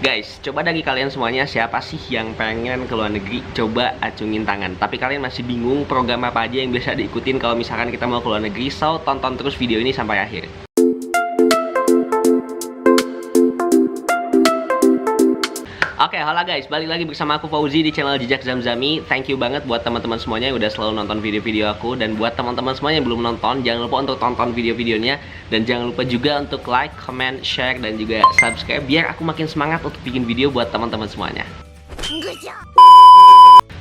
Guys, coba dari kalian semuanya siapa sih yang pengen ke luar negeri? Coba acungin tangan. Tapi kalian masih bingung program apa aja yang bisa diikutin kalau misalkan kita mau ke luar negeri? So, tonton terus video ini sampai akhir. Oke, halo guys, balik lagi bersama aku Fauzi di channel Jejak Zamzami. Thank you banget buat teman-teman semuanya yang udah selalu nonton video-video aku. Dan buat teman-teman semuanya yang belum nonton, jangan lupa untuk tonton video-videonya. Dan jangan lupa juga untuk like, comment, share, dan juga subscribe biar aku makin semangat untuk bikin video buat teman-teman semuanya.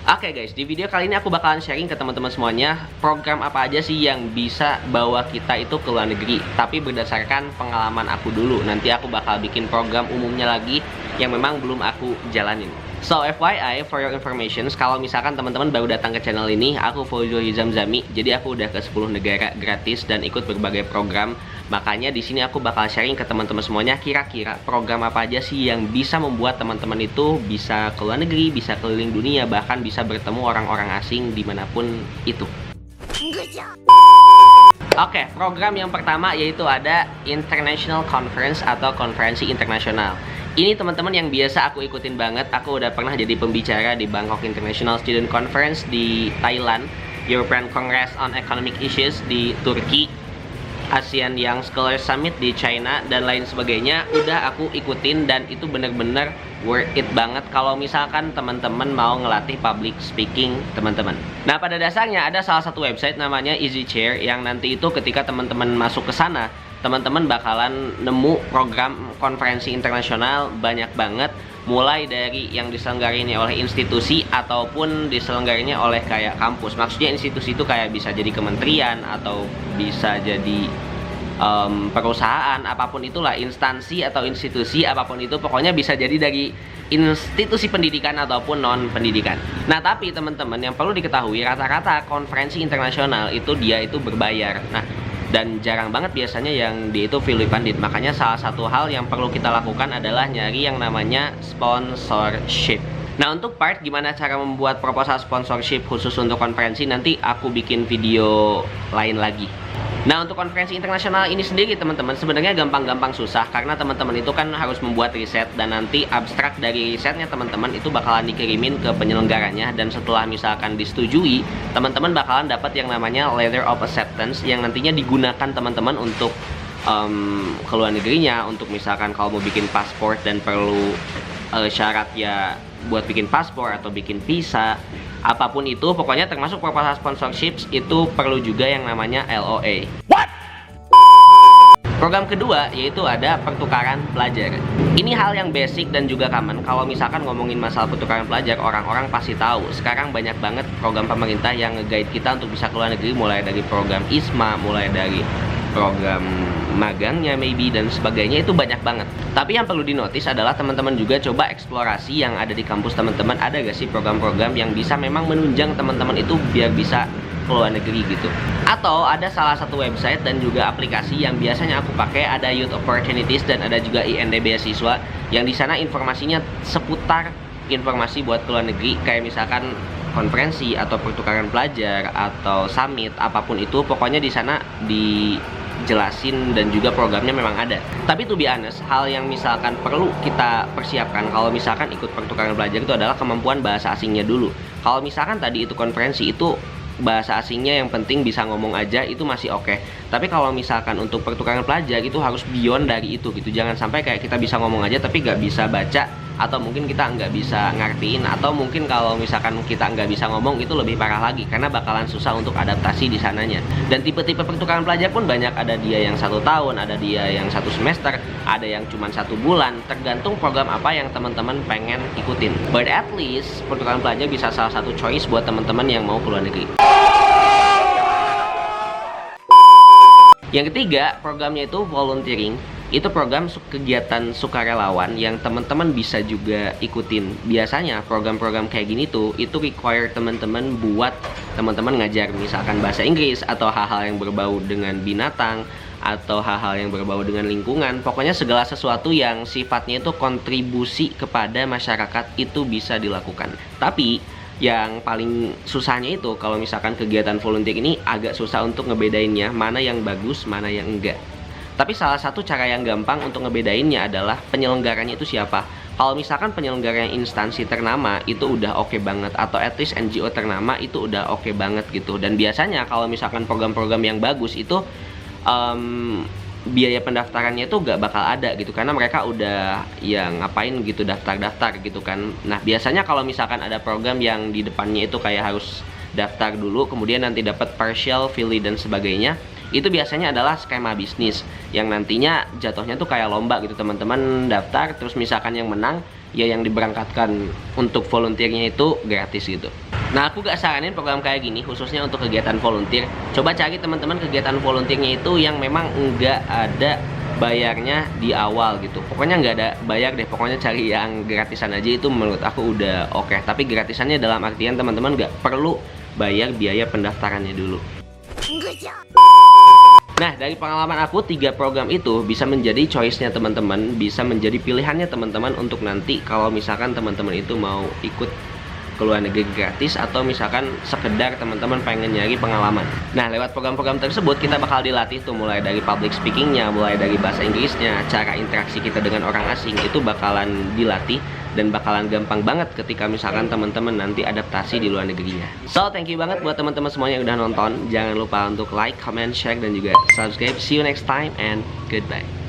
Oke guys, di video kali ini aku bakalan sharing ke teman-teman semuanya program apa aja sih yang bisa bawa kita itu ke luar negeri. Tapi berdasarkan pengalaman aku dulu. Nanti aku bakal bikin program umumnya lagi yang memang belum aku jalanin. So FYI, for your information, kalau misalkan teman-teman baru datang ke channel ini, aku Fauzi Zamzami. Jadi aku udah ke 10 negara gratis dan ikut berbagai program. Makanya di sini aku bakal sharing ke teman-teman semuanya kira-kira program apa aja sih yang bisa membuat teman-teman itu bisa ke luar negeri, bisa keliling dunia, bahkan bisa bertemu orang-orang asing dimanapun itu. Oke, program yang pertama yaitu ada International Conference atau konferensi internasional. Ini teman-teman yang biasa aku ikutin banget. Aku udah pernah jadi pembicara di Bangkok International Student Conference di Thailand, European Congress on Economic Issues di Turki, ASEAN Young Scholar Summit di China, dan lain sebagainya. Udah aku ikutin dan itu bener-bener worth it banget kalau misalkan teman-teman mau ngelatih public speaking teman-teman. Nah, pada dasarnya ada salah satu website namanya Easy Chair yang nanti itu ketika teman-teman masuk ke sana, teman-teman bakalan nemu program konferensi internasional banyak banget, mulai dari yang diselenggarainnya oleh institusi ataupun diselenggarainnya oleh kayak kampus. Maksudnya institusi itu kayak bisa jadi kementerian atau bisa jadi perusahaan, apapun itulah, instansi atau institusi apapun itu, pokoknya bisa jadi dari institusi pendidikan ataupun non pendidikan. Nah, tapi teman-teman yang perlu diketahui, rata-rata konferensi internasional itu dia itu berbayar. Nah, dan jarang banget biasanya yang dia itu fully funded. Makanya salah satu hal yang perlu kita lakukan adalah nyari yang namanya sponsorship. Nah, untuk part gimana cara membuat proposal sponsorship khusus untuk konferensi, nanti aku bikin video lain lagi. Nah, untuk konferensi internasional ini sendiri teman-teman sebenarnya gampang-gampang susah, karena teman-teman itu kan harus membuat riset dan nanti abstrak dari risetnya teman-teman itu bakalan dikirimin ke penyelenggaranya, dan setelah misalkan disetujui, teman-teman bakalan dapat yang namanya letter of acceptance yang nantinya digunakan teman-teman untuk ke luar negerinya. Untuk misalkan kalau mau bikin paspor dan perlu syarat ya buat bikin paspor atau bikin visa, apapun itu, pokoknya termasuk proposal sponsorships itu perlu juga yang namanya LOA. Program kedua yaitu ada pertukaran pelajar. Ini hal yang basic dan juga common. Kalau misalkan ngomongin masalah pertukaran pelajar, orang-orang pasti tahu. Sekarang banyak banget program pemerintah yang nge-guide kita untuk bisa ke luar negeri, mulai dari program ISMA, mulai dari program magangnya maybe dan sebagainya, itu banyak banget. Tapi yang perlu dinotis adalah teman-teman juga coba eksplorasi yang ada di kampus teman-teman. Ada gak sih program-program yang bisa memang menunjang teman-teman itu biar bisa ke luar negeri gitu. Atau ada salah satu website dan juga aplikasi yang biasanya aku pakai, ada Youth Opportunities dan ada juga IND Beasiswa, yang di sana informasinya seputar informasi buat ke luar negeri, kayak misalkan konferensi atau pertukaran pelajar atau summit, apapun itu, pokoknya di sana dijelasin dan juga programnya memang ada. Tapi to be honest, hal yang misalkan perlu kita persiapkan kalau misalkan ikut pertukaran pelajar itu adalah kemampuan bahasa asingnya dulu. Kalau misalkan tadi itu konferensi itu bahasa asingnya yang penting bisa ngomong aja, itu masih oke. Tapi kalau misalkan untuk pertukaran pelajar itu harus beyond dari itu gitu. Jangan sampai kayak kita bisa ngomong aja tapi nggak bisa baca, atau mungkin kita nggak bisa ngertiin, atau mungkin kalau misalkan kita nggak bisa ngomong itu lebih parah lagi karena bakalan susah untuk adaptasi di sananya. Dan tipe-tipe pertukaran pelajar pun banyak, ada dia yang 1 tahun, ada dia yang 1 semester, ada yang cuma 1 bulan, tergantung program apa yang teman-teman pengen ikutin. But at least pertukaran pelajar bisa salah satu choice buat teman-teman yang mau ke luar negeri. Yang ketiga, programnya itu volunteering. Itu program kegiatan sukarelawan yang teman-teman bisa juga ikutin. Biasanya program-program kayak gini tuh itu require teman-teman buat teman-teman ngajar misalkan bahasa Inggris atau hal-hal yang berbau dengan binatang atau hal-hal yang berbau dengan lingkungan. Pokoknya segala sesuatu yang sifatnya itu kontribusi kepada masyarakat itu bisa dilakukan. Tapi yang paling susahnya itu kalau misalkan kegiatan volunteer ini agak susah untuk ngebedainnya mana yang bagus, mana yang enggak. Tapi salah satu cara yang gampang untuk ngebedainnya adalah penyelenggaranya itu siapa. Kalau misalkan penyelenggara yang instansi ternama itu udah oke banget, atau at least NGO ternama itu udah oke banget gitu. Dan biasanya kalau misalkan program-program yang bagus itu biaya pendaftarannya itu gak bakal ada gitu, karena mereka udah ya ngapain gitu daftar-daftar gitu kan. Nah biasanya kalau misalkan ada program yang di depannya itu kayak harus daftar dulu kemudian nanti dapat partial, fili dan sebagainya, itu biasanya adalah skema bisnis yang nantinya jatuhnya tuh kayak lomba gitu, teman-teman daftar terus misalkan yang menang ya yang diberangkatkan untuk volunteernya itu gratis gitu. Nah aku gak saranin program kayak gini khususnya untuk kegiatan volunteer. Coba cari teman-teman kegiatan volunteernya itu yang memang nggak ada bayarnya di awal gitu. Pokoknya nggak ada bayar deh, pokoknya cari yang gratisan aja, itu menurut aku udah oke. Tapi gratisannya dalam artian teman-teman nggak perlu bayar biaya pendaftarannya dulu. Nah, dari pengalaman aku, 3 program itu bisa menjadi choice-nya teman-teman, bisa menjadi pilihannya teman-teman untuk nanti kalau misalkan teman-teman itu mau ikut ke luar negeri gratis, atau misalkan sekedar teman-teman pengen nyari pengalaman. Nah, lewat program-program tersebut kita bakal dilatih tuh mulai dari public speaking-nya, mulai dari bahasa Inggrisnya, cara interaksi kita dengan orang asing itu bakalan dilatih dan bakalan gampang banget ketika misalkan teman-teman nanti adaptasi di luar negerinya. So, thank you banget buat teman-teman semua yang udah nonton. Jangan lupa untuk like, comment, share dan juga subscribe. See you next time and goodbye.